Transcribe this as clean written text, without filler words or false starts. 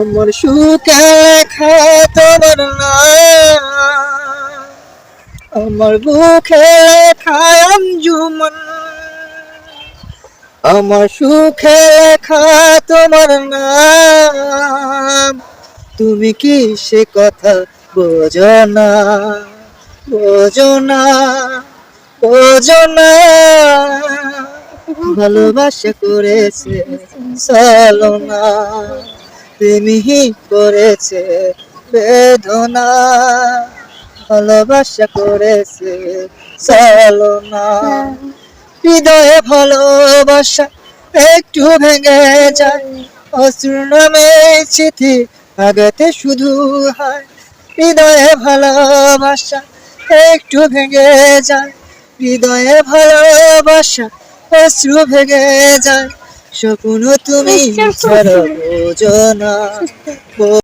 আমার সুখে লেখা তোমার নাম, আমার বুকে লেখা আঞ্জুমান। আমার সুখে লেখা তোমার নাম, তুমি কি সে কথা বোঝো না, বোঝো না, বোঝো না। ভালোবাসা করেছে ছলনা, প্রেমী করেছে বেদনা। ভালোবাসা করেছে ছলনা, হৃদয়ে ভালোবাসা একটু ভেঙে যায়, অশ্রু নামে স্মৃতি আগাতে শুধু হয়। হৃদয়ে ভালোবাসা একটু ভেঙে যায়, হৃদয়ে ভালোবাসা অশ্রু ভেঙে যায়। স্বপ্ন তুমি ছাড়া বোঝো না।